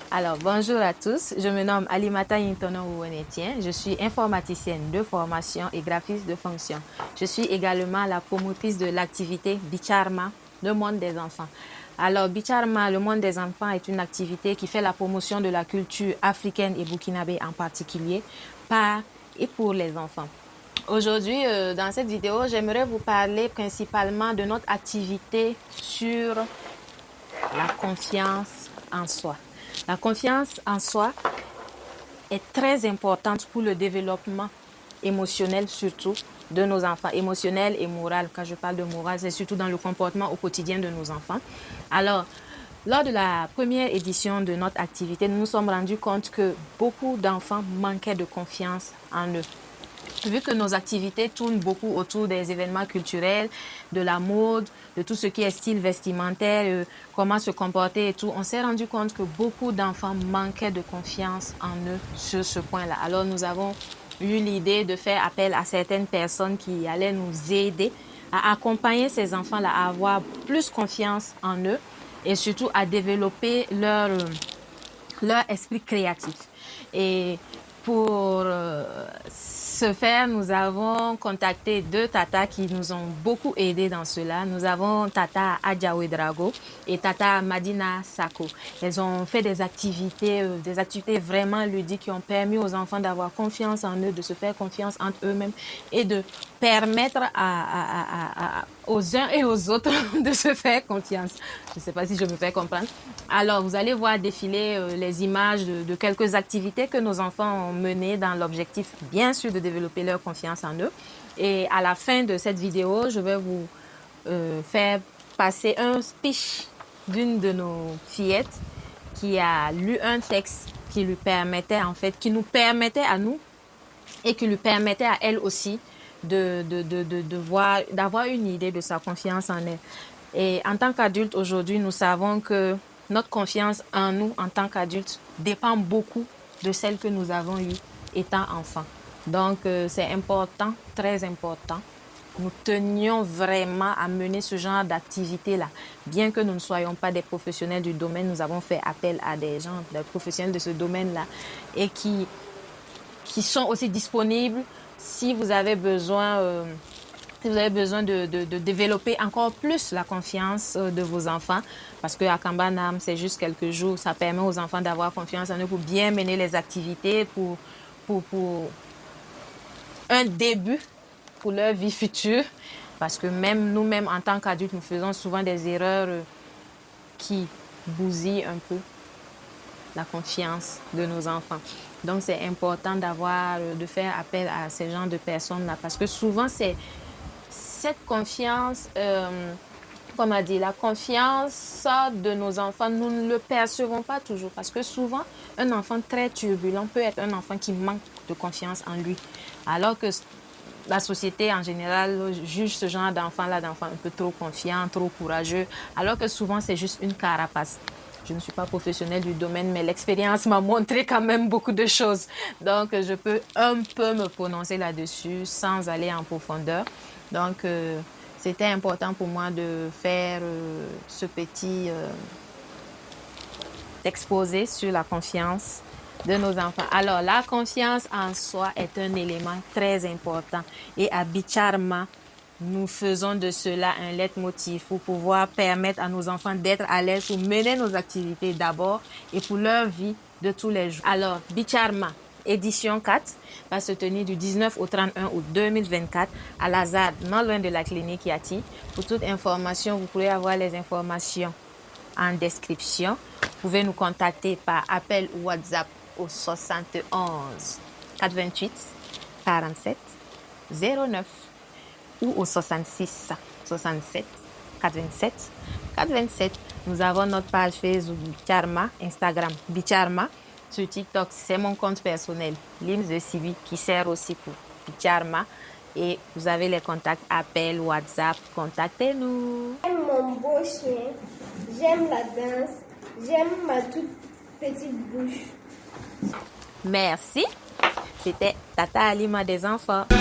Alors, bonjour à tous, je me nomme Alimata Yintono Ouonetien, je suis informaticienne de formation et graphiste de fonction. Je suis également la promotrice de l'activité Bicharma, le monde des enfants. Alors, Bicharma, le monde des enfants, est une activité qui fait la promotion de la culture africaine et burkinabé en particulier, par et pour les enfants. Aujourd'hui, dans cette vidéo, j'aimerais vous parler principalement de notre activité sur la confiance en soi. La confiance en soi est très importante pour le développement émotionnel surtout de nos enfants, émotionnel et moral. Quand je parle de moral, c'est surtout dans le comportement au quotidien de nos enfants. Alors, lors de la première édition de notre activité, nous nous sommes rendus compte que beaucoup d'enfants manquaient de confiance en eux. Vu que nos activités tournent beaucoup autour des événements culturels, de la mode, de tout ce qui est style vestimentaire, comment se comporter et tout, on s'est rendu compte que beaucoup d'enfants manquaient de confiance en eux sur ce point-là. Alors nous avons eu l'idée de faire appel à certaines personnes qui allaient nous aider à accompagner ces enfants-là à avoir plus confiance en eux et surtout à développer leur esprit créatif. Et pour ce faire, nous avons contacté deux tatas qui nous ont beaucoup aidés dans cela. Nous avons Tata Adjawe Drago et Tata Madina Sako. Elles ont fait des activités vraiment ludiques qui ont permis aux enfants d'avoir confiance en eux, de se faire confiance entre eux-mêmes et de permettre aux uns et aux autres de se faire confiance. Je ne sais pas si je me fais comprendre. Alors, vous allez voir défiler les images de quelques activités que nos enfants ont menées dans l'objectif, bien sûr, de développer leur confiance en eux. Et à la fin de cette vidéo, je vais vous faire passer un speech d'une de nos fillettes qui a lu un texte qui lui permettait, en fait, qui nous permettait à nous et qui lui permettait à elle aussi d'avoir une idée de sa confiance en elle. Et en tant qu'adulte, aujourd'hui, nous savons que notre confiance en nous, en tant qu'adultes, dépend beaucoup de celle que nous avons eue étant enfants. Donc, c'est important, très important. Nous tenions vraiment à mener ce genre d'activité-là. Bien que nous ne soyons pas des professionnels du domaine, nous avons fait appel à des gens, des professionnels de ce domaine-là et qui sont aussi disponibles si vous avez besoin de développer encore plus la confiance de vos enfants, parce que à Kambanam, c'est juste quelques jours, ça permet aux enfants d'avoir confiance en eux pour bien mener les activités, pour un début pour leur vie future, parce que même nous-mêmes en tant qu'adultes, nous faisons souvent des erreurs qui bousillent un peu la confiance de nos enfants. Donc, c'est important de faire appel à ces genres de personnes-là, parce que souvent, c'est cette confiance, la confiance de nos enfants, nous ne le percevons pas toujours, parce que souvent, un enfant très turbulent peut être un enfant qui manque de confiance en lui, alors que la société en général juge ce genre d'enfant-là, d'enfant un peu trop confiant, trop courageux, alors que souvent, c'est juste une carapace. Je ne suis pas professionnelle du domaine, mais l'expérience m'a montré quand même beaucoup de choses. Donc, je peux un peu me prononcer là-dessus sans aller en profondeur. Donc, c'était important pour moi de faire ce petit exposé sur la confiance de nos enfants. Alors, la confiance en soi est un élément très important. Et à Bicharma, nous faisons de cela un leitmotiv pour pouvoir permettre à nos enfants d'être à l'aise pour mener nos activités d'abord et pour leur vie de tous les jours. Alors, Bicharma, édition 4, va se tenir du 19 au 31 août 2024 à la ZAD, non loin de la clinique Yati. Pour toute information, vous pourrez avoir les informations en description. Vous pouvez nous contacter par appel ou WhatsApp au 71 428 47 09 ou au 66 67 87 427. Nous avons notre page Facebook Bicharma, Instagram Bicharma. Sur TikTok, c'est mon compte personnel, Lims de Sibi, qui sert aussi pour Bicharma. Et vous avez les contacts, appel, WhatsApp, contactez-nous. J'aime mon beau chien, j'aime la danse, j'aime ma toute petite bouche. Merci. C'était Tata Alima des enfants. Bye.